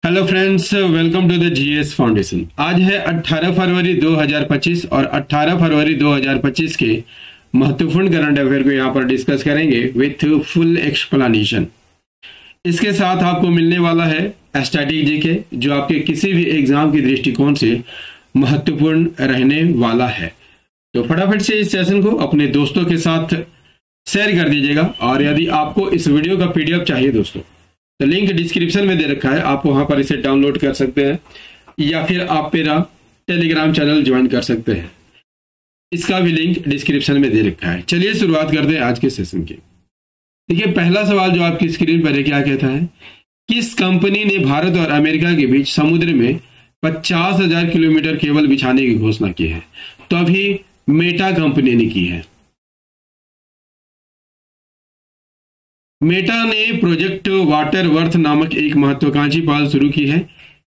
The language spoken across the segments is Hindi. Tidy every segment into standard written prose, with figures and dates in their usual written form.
Hello friends, welcome to the GS foundation. आज है 18 फरवरी 2025 और 18 फरवरी 2025 के महत्वपूर्ण करंट अफेयर को यहाँ पर डिस्कस करेंगे विथ फुल एक्सप्लेनेशन। इसके साथ आपको मिलने वाला है स्टैटिक जीके, जो आपके किसी भी एग्जाम की दृष्टिकोण से महत्वपूर्ण रहने वाला है। तो फटाफट से इस सेशन को अपने दोस्तों के साथ शेयर कर दीजिएगा। और यदि आपको इस वीडियो का पीडीएफ चाहिए दोस्तों, तो लिंक डिस्क्रिप्शन में दे रखा है, आप वहां पर इसे डाउनलोड कर सकते हैं या फिर आप मेरा टेलीग्राम चैनल ज्वाइन कर सकते हैं। इसका भी लिंक डिस्क्रिप्शन में दे रखा है। चलिए शुरुआत करते हैं आज के सेशन की। देखिए, पहला सवाल जो आपकी स्क्रीन पर है, क्या कहता है, किस कंपनी ने भारत और अमेरिका के बीच समुद्र में 50,000 किलोमीटर केबल बिछाने की घोषणा की है? तो अभी मेटा कंपनी ने की है। मेटा ने प्रोजेक्ट वाटर वर्थ नामक एक महत्वाकांक्षी पहल शुरू की है,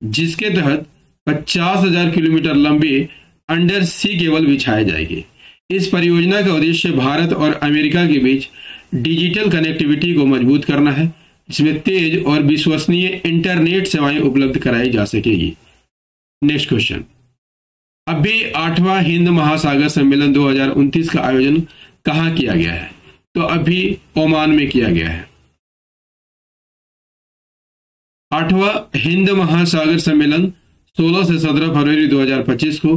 जिसके तहत 50,000 किलोमीटर लंबी अंडर सी केबल बिछाए जाएगी। इस परियोजना का उद्देश्य भारत और अमेरिका के बीच डिजिटल कनेक्टिविटी को मजबूत करना है, जिसमें तेज और विश्वसनीय इंटरनेट सेवाएं उपलब्ध कराई जा सकेगी। नेक्स्ट क्वेश्चन, अभी 8वां हिंद महासागर सम्मेलन 2029 का आयोजन कहाँ किया गया है? तो अभी ओमान में किया गया है। 8वां हिंद महासागर सम्मेलन 16 से 17 फरवरी 2025 को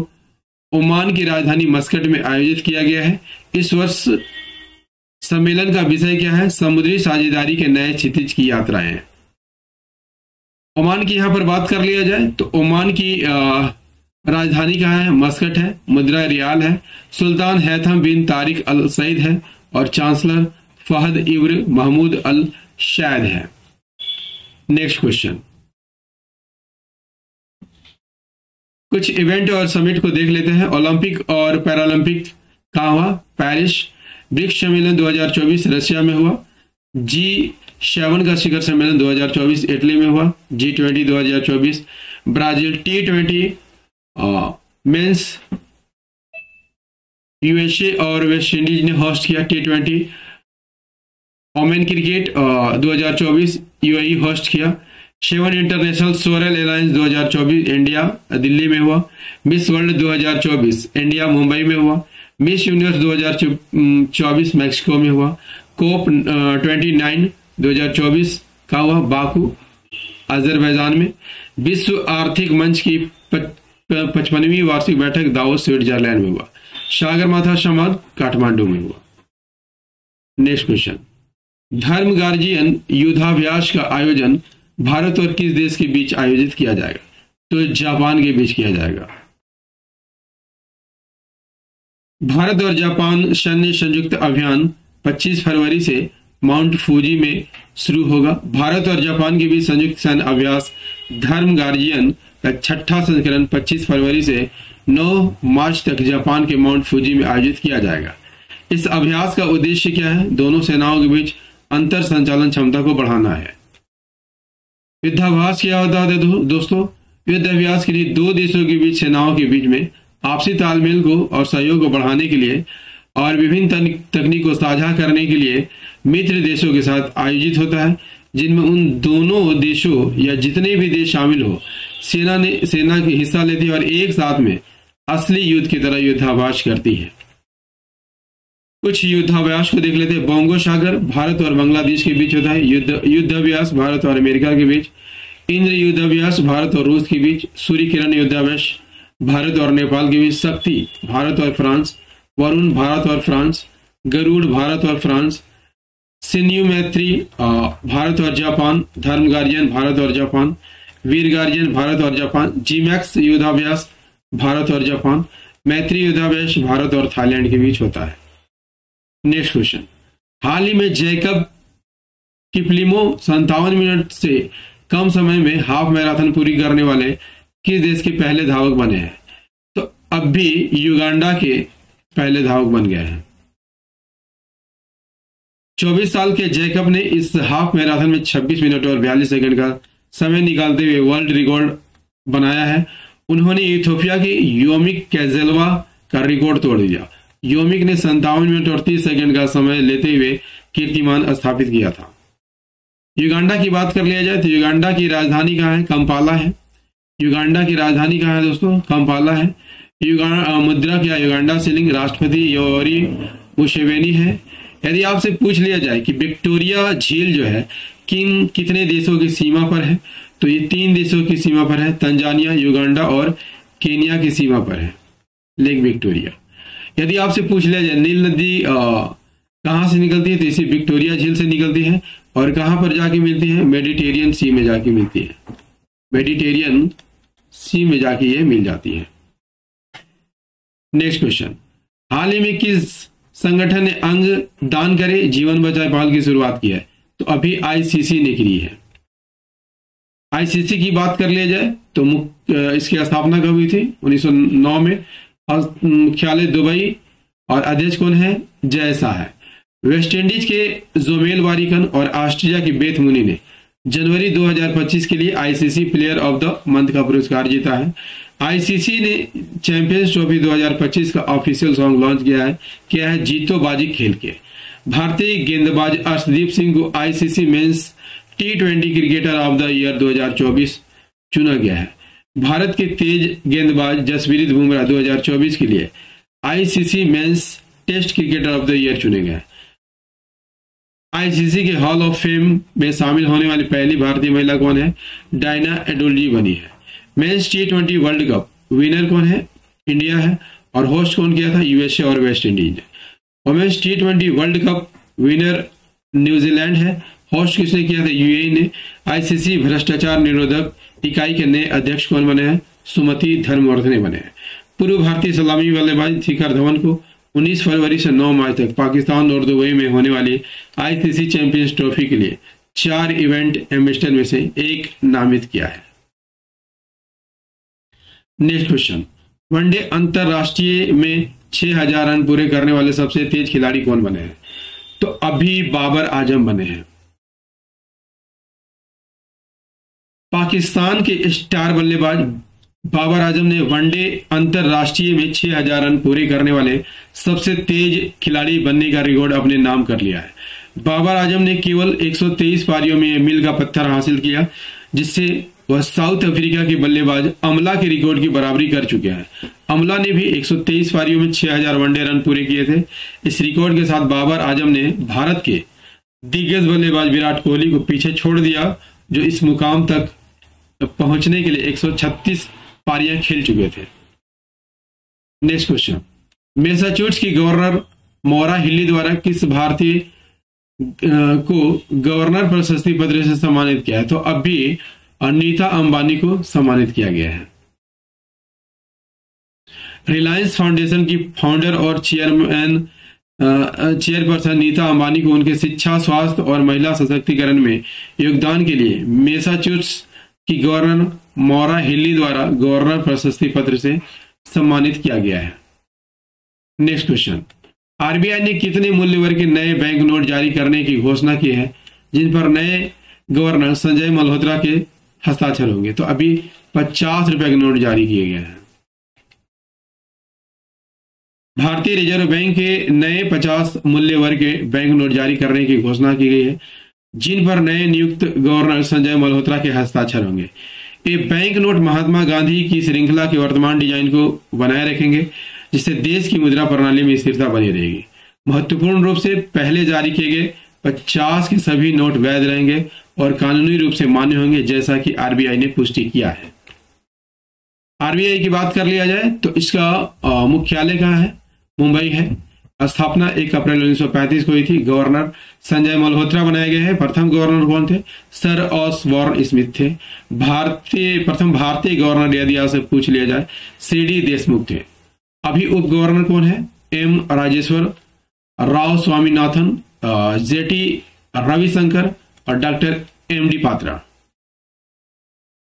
ओमान की राजधानी मस्कट में आयोजित किया गया है। इस वर्ष सम्मेलन का विषय क्या है? समुद्री साझेदारी के नए क्षितिज की यात्राएं। ओमान की यहां पर बात कर लिया जाए तो ओमान की राजधानी कहाँ है? मस्कट है, मुद्रा रियाल है, सुल्तान हैथम बिन तारिक अल सईद है और चांसलर फहद इब्न महमूद अल शायद है। नेक्स्ट क्वेश्चन, कुछ इवेंट और समिट को देख लेते हैं। ओलंपिक और पैरालंपिक कहाँ हुआ? पेरिस। ब्रिक्स सम्मेलन 2024 रशिया में हुआ। G7 का शिखर सम्मेलन 2024 इटली में हुआ। G20 2024 Brazil. T20 men's USA और वेस्ट इंडीज ने होस्ट किया। T20 women cricket 2024 UAE host किया। 7 International Solar Alliance 2024 India Delhi में हुआ। मिस वर्ल्ड 2024 इंडिया मुंबई में हुआ। मिस यूनिवर्स 2024 मैक्सिको में हुआ। कोप 29 2024 का हुआ बाकू अजरबैजान में। विश्व आर्थिक मंच की 55वीं वार्षिक बैठक दावोस स्विट्जरलैंड में हुआ। सागरमाथा संवाद काठमांडू में हुआ। नेक्स्ट क्वेश्चन, धर्म गार्जियन युद्धाभ्यास का आयोजन भारत और किस देश के बीच आयोजित किया जाएगा? तो जापान के बीच किया जाएगा। भारत और जापान सैन्य संयुक्त अभियान 25 फरवरी से माउंट फूजी में शुरू होगा। भारत और जापान के बीच संयुक्त सैन्य अभ्यास धर्म गार्जियन का 6ठा संस्करण 25 फरवरी से 9 मार्च तक जापान के माउंट फूजी में आयोजित किया जाएगा। इस अभ्यास का उद्देश्य क्या है? दोनों सेनाओं के बीच अंतर संचालन क्षमता को बढ़ाना है। युद्धाभ्यास क्या होता है दोस्तों? युद्धाभ्यास के लिए दो देशों के बीच सेनाओं के बीच में आपसी तालमेल को और सहयोग को बढ़ाने के लिए और विभिन्न तकनीक को साझा करने के लिए मित्र देशों के साथ आयोजित होता है, जिनमें उन दोनों देशों या जितने भी देश शामिल हो सेना की हिस्सा लेती है और एक साथ में असली युद्ध की तरह युद्धाभ्यास करती है। कुछ युद्धाभ्यास को देख लेते हैं। बोंगो सागर भारत और बांग्लादेश के बीच होता है। युद्धाभ्यास भारत और अमेरिका के बीच। इंद्र युद्धाभ्यास भारत और रूस के बीच। सूर्य किरण युद्धाभ्यास भारत और नेपाल के बीच। शक्ति भारत और फ्रांस। वरुण भारत और फ्रांस। गरुड़ भारत और फ्रांस। सिन्यू मैत्री भारत और जापान। धर्म गार्जियन भारत और जापान। वीर गार्जियन भारत और जापान। जीमैक्स युद्धाभ्यास भारत और जापान। मैत्री युद्धाभ्यास भारत और थाईलैंड के बीच होता है। नेक्स्ट क्वेश्चन, हाल ही में जैकब किपलिमो 57 मिनट से कम समय में हाफ मैराथन पूरी करने वाले किस देश के पहले धावक बने हैं? तो अब भी युगांडा के पहले धावक बन गए हैं। 24 साल के जैकब ने इस हाफ मैराथन में 26 मिनट और 42 सेकंड का समय निकालते हुए वर्ल्ड रिकॉर्ड बनाया है। उन्होंने इथियोपिया की योमिक कैजेलवा का रिकॉर्ड तोड़ दिया। योमिक ने 57 मिनट और 30 सेकंड का समय लेते हुए कीर्तिमान स्थापित किया था। युगांडा की बात कर लिया जाए तो युगांडा की राजधानी कहाँ है? कंपाला है। युगांडा की राजधानी कहाँ है दोस्तों? कंपाला है। मुद्रा क्या? Uganda shilling. राष्ट्रपति योवेरी मुसेवेनी है। यदि आपसे पूछ लिया जाए कि विक्टोरिया झील जो है कितने देशों की सीमा पर है, तो ये 3 देशों की सीमा पर है, तंजानिया, युगांडा और केनिया की सीमा पर है लेक विक्टोरिया। यदि आपसे पूछ लिया जाए नील नदी कहाँ से निकलती है, तो इसी विक्टोरिया झील से निकलती है और कहाँ पर जाके मिलती है? मेडिटेरियन सी में जाके मिलती है। मेडिटेरियन सी में जाके ये मिल जाती है। नेक्स्ट क्वेश्चन, हाल ही में किस संगठन ने अंग दान करे जीवन बचाए पहल की शुरुआत की है? तो अभी आईसीसी ने की है। आईसीसी की बात कर लिया जाए तो इसकी स्थापना कब हुई थी? 1909 में। और मुख्यालय दुबई और अध्यक्ष कौन है? जय शाह है। वेस्ट इंडीज के जोमेल वारिकन और ऑस्ट्रेलिया की बेथ मुनी ने जनवरी 2025 के लिए ICC player of the month का पुरस्कार जीता है। आईसीसी ने चैंपियंस ट्रॉफी 2025 का ऑफिशियल सॉन्ग लॉन्च किया है जीतो बाजी खेल के। भारतीय गेंदबाज अर्शदीप सिंह को ICC men's T20 cricketer of the year 2024 चुना गया है। भारत के तेज गेंदबाज जसप्रीत बुमराह 2024 के लिए ICC men's test cricketer of the year चुने गए। आईसीसी के हॉल ऑफ फेम में शामिल होने वाली पहली भारतीय महिला कौन है? डायना एडुल्जी बनी है। Mains T20 world cup winner कौन है? इंडिया है। और होस्ट कौन किया था? यूएसए और वेस्ट इंडीज ने। Women's T20 world cup winner New Zealand है। होस्ट किसने किया था? यूएई ने। आईसीसी भ्रष्टाचार निरोधक इकाई के नए अध्यक्ष कौन बने हैं? सुमति धर्मवर्धने बने हैं। पूर्व भारतीय सलामी बल्लेबाज शिखर धवन को 19 फरवरी से 9 मार्च तक पाकिस्तान और दुबई में होने वाली आईसीसी चैंपियंस ट्रॉफी के लिए 4 इवेंट एम्बेसडर में से एक नामित किया है। नेक्स्ट क्वेश्चन, वनडे अंतरराष्ट्रीय में 6000 रन पूरे करने वाले सबसे तेज खिलाड़ी कौन बने हैं? तो अभी बाबर आजम बने हैं। पाकिस्तान के स्टार बल्लेबाज बाबर आजम ने वनडे अंतरराष्ट्रीय में 6000 रन पूरे करने वाले सबसे तेज खिलाड़ी बनने का रिकॉर्ड अपने नाम कर लिया है। बाबर आजम ने केवल 123 पारियों में मील का पत्थर हासिल किया, जिससे वह साउथ अफ्रीका के बल्लेबाज अमला के रिकॉर्ड की बराबरी कर चुके हैं। अमला ने भी 123 पारियों में 6000 वनडे रन पूरे किए थे। इस रिकॉर्ड के साथ बाबर आजम ने भारत के दिग्गज बल्लेबाज विराट कोहली को पीछे छोड़ दिया, जो इस मुकाम तक पहुंचने के लिए 136 पारियां खेल चुके थे। नेक्स्ट क्वेश्चन, मैसाचुसेट्स की गवर्नर मौरा हिल्ली द्वारा किस भारतीय को गवर्नर प्रशस्ति पत्र से सम्मानित किया है? तो अभी अनीता अंबानी को सम्मानित किया गया है। रिलायंस फाउंडेशन की फाउंडर और चेयरपर्सन नीता अंबानी को उनके शिक्षा, स्वास्थ्य और महिला सशक्तिकरण में योगदान के लिए मैसाचुसेट्स की गवर्नर मौरा हिल्ली द्वारा गवर्नर प्रशस्ति पत्र से सम्मानित किया गया है। नेक्स्ट क्वेश्चन, आरबीआई ने कितने मूल्य वर्ग के नए बैंक नोट जारी करने की घोषणा की है, जिन पर नए गवर्नर संजय मल्होत्रा के हस्ताक्षर होंगे? तो अभी 50 रुपए के नोट जारी किए गए हैं। भारतीय रिजर्व बैंक के नए 50 मूल्य वर्ग के बैंक नोट जारी करने की घोषणा की गई है, जिन पर नए नियुक्त गवर्नर संजय मल्होत्रा के हस्ताक्षर होंगे। ये बैंक नोट महात्मा गांधी की श्रृंखला के वर्तमान डिजाइन को बनाए रखेंगे, जिससे देश की मुद्रा प्रणाली में स्थिरता बनी रहेगी। महत्वपूर्ण रूप से पहले जारी किए गए 50 के सभी नोट वैध रहेंगे और कानूनी रूप से मान्य होंगे, जैसा कि आरबीआई ने पुष्टि किया है। आरबीआई की बात कर लिया जाए तो इसका मुख्यालय कहाँ है? मुंबई है। स्थापना 1 अप्रैल 1935 को हुई थी। गवर्नर संजय मल्होत्रा बनाए गए हैं। प्रथम गवर्नर कौन थे? सर ऑसबॉर्न स्मिथ थे। प्रथम भारतीय गवर्नर यदि आपसे पूछ लिया जाए सीडी देशमुख थे। अभी उप गवर्नर कौन है? एम राजेश्वर राव स्वामीनाथन, जेटी रविशंकर और doctor MD Patra.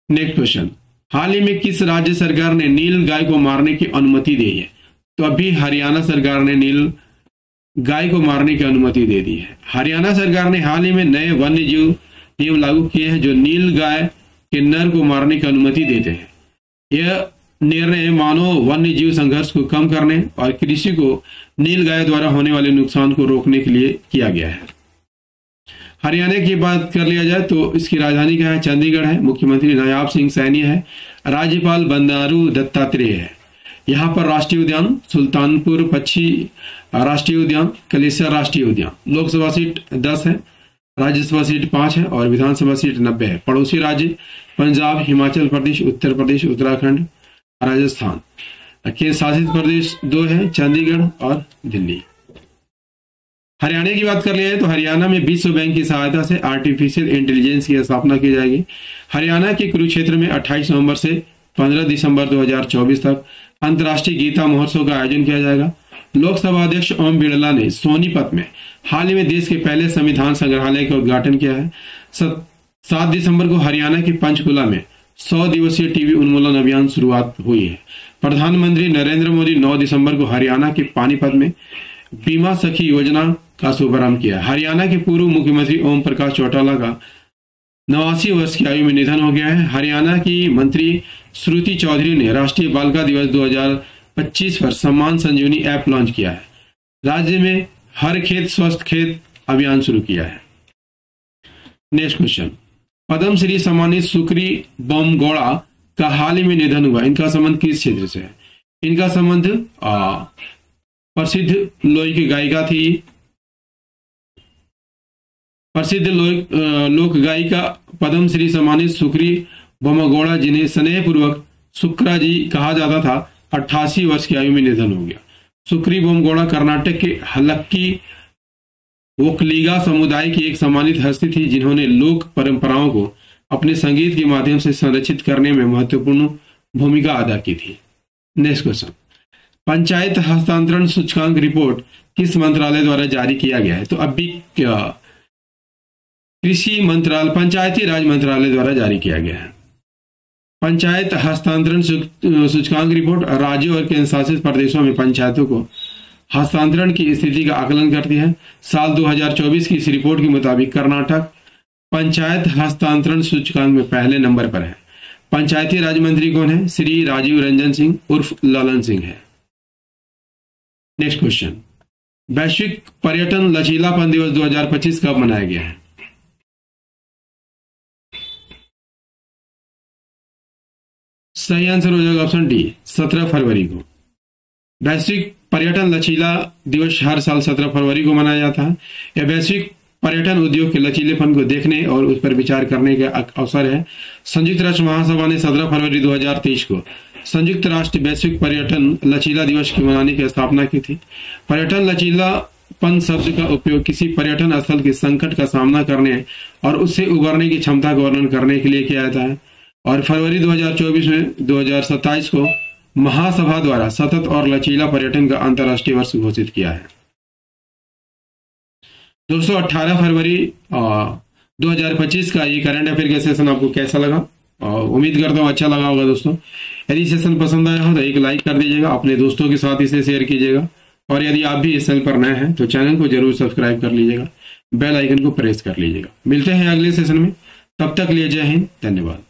Next question, हाल ही में किस राज्य सरकार ने नील गाय को मारने की अनुमति दी है? तो अभी हरियाणा सरकार ने नील गाय को मारने की अनुमति दे दी है। हरियाणा सरकार ने हाल ही में नए वन्य जीव नियम लागू किए हैं, जो नील गाय के नर को मारने की अनुमति देते हैं। यह निर्णय मानव वन्य जीव संघर्ष को कम करने और कृषि को नील गाय द्वारा होने वाले नुकसान को रोकने के लिए किया गया है। हरियाणा की बात कर लिया जाए तो इसकी राजधानी क्या है? चंडीगढ़ है। मुख्यमंत्री नायाब सिंह सैनी है। राज्यपाल बंडारू दत्तात्रेय है। यहाँ पर राष्ट्रीय उद्यान सुल्तानपुर पक्षी राष्ट्रीय उद्यान, कलेसर राष्ट्रीय उद्यान। लोकसभा सीट 10 है, राज्यसभा सीट 5 है और विधानसभा सीट 90 है। पड़ोसी राज्य पंजाब, हिमाचल प्रदेश, उत्तर प्रदेश, उत्तराखंड, राजस्थान। केंद्र शासित प्रदेश 2 है, चंडीगढ़ और दिल्ली। हरियाणा की बात कर लिया है तो हरियाणा में विश्व बैंक की सहायता से आर्टिफिशियल इंटेलिजेंस की स्थापना की जाएगी। हरियाणा के कुरुक्षेत्र में 28 नवंबर से 15 दिसंबर 2024 तक अंतर्राष्ट्रीय गीता महोत्सव का आयोजन किया जाएगा। लोकसभा अध्यक्ष ओम बिरला ने सोनीपत में हाल ही में देश के पहले संविधान संग्रहालय का उद्घाटन किया है। 7 दिसंबर को हरियाणा के पंचकुला में 100 दिवसीय टीबी उन्मूलन अभियान शुरुआत हुई है। प्रधानमंत्री नरेंद्र मोदी 9 दिसंबर को हरियाणा के पानीपत में बीमा सखी योजना का शुभारंभ किया। हरियाणा के पूर्व मुख्यमंत्री ओम प्रकाश चौटाला का 89 वर्ष की आयु में निधन हो गया है। हरियाणा की मंत्री श्रुति चौधरी ने राष्ट्रीय बालिका दिवस 2025 पर सम्मान संजीवनी ऐप लॉन्च किया है। राज्य में हर खेत स्वस्थ खेत अभियान शुरू किया है। नेक्स्ट क्वेश्चन, पद्म श्री सम्मानित सुक्री बोमगौड़ा का हाल ही में निधन हुआ। इनका संबंध किस क्षेत्र से है? इनका संबंध प्रसिद्ध लोक गायिका थी, प्रसिद्ध लोक गायिका पद्म श्री सम्मानित सुक्री बोमगौड़ा, जिन्हें स्नेहपूर्वक सुक्रा जी कहा जाता था, 88 वर्ष की आयु में निधन हो गया। सुक्री बोमगौड़ा कर्नाटक के हलक्की वोकलिगा समुदाय की एक सम्मानित हस्ती थी, जिन्होंने लोक परंपराओं को अपने संगीत के माध्यम से संरक्षित करने में महत्वपूर्ण भूमिका अदा की थी। नेक्स्ट क्वेश्चन, पंचायत हस्तांतरण सूचकांक रिपोर्ट किस मंत्रालय द्वारा जारी किया गया है? तो अभी कृषि मंत्रालय, पंचायती राज मंत्रालय द्वारा जारी किया गया है। पंचायत हस्तांतरण सूचकांक रिपोर्ट राज्यों और केंद्र शासित प्रदेशों में पंचायतों को हस्तांतरण की स्थिति का आकलन करती है। साल 2024 की इस रिपोर्ट के मुताबिक कर्नाटक पंचायत हस्तांतरण सूचकांक में पहले नंबर पर है। पंचायती राज मंत्री कौन है? श्री राजीव रंजन सिंह उर्फ ललन सिंह है। नेक्स्ट क्वेश्चन, वैश्विक पर्यटन लचीलापन दिवस 2025 कब मनाया गया है? सही आंसर हो जाएगा ऑप्शन डी, 17 फरवरी को। वैश्विक पर्यटन लचीला दिवस हर साल 17 फरवरी को मनाया जाता है। यह वैश्विक पर्यटन उद्योग के लचीलेपन को देखने और उस पर विचार करने का अवसर है। संयुक्त राष्ट्र महासभा ने 17 फरवरी 2023 को संयुक्त राष्ट्र वैश्विक पर्यटन लचीला दिवस की मनाने की स्थापना की थी। पर्यटन लचीलापन शब्द का उपयोग किसी पर्यटन स्थल के संकट का सामना करने और उससे उबरने की क्षमता का वर्णन करने के लिए किया जाता है। और फरवरी 2024 में 2027 को महासभा द्वारा सतत और लचीला पर्यटन का अंतर्राष्ट्रीय वर्ष घोषित किया है। दोस्तों 18 फरवरी 2025 का ये करंट अफेयर का सेशन आपको कैसा लगा? उम्मीद करता हूँ अच्छा लगा होगा। दोस्तों यदि सेशन पसंद आया हो तो एक लाइक कर दीजिएगा, अपने दोस्तों के साथ इसे शेयर कीजिएगा और यदि आप भी इस चैनल पर नए हैं तो चैनल को जरूर सब्सक्राइब कर लीजिएगा, बेल आइकन को प्रेस कर लीजिएगा। मिलते हैं अगले सेशन में, तब तक लिए जय हिंद, धन्यवाद।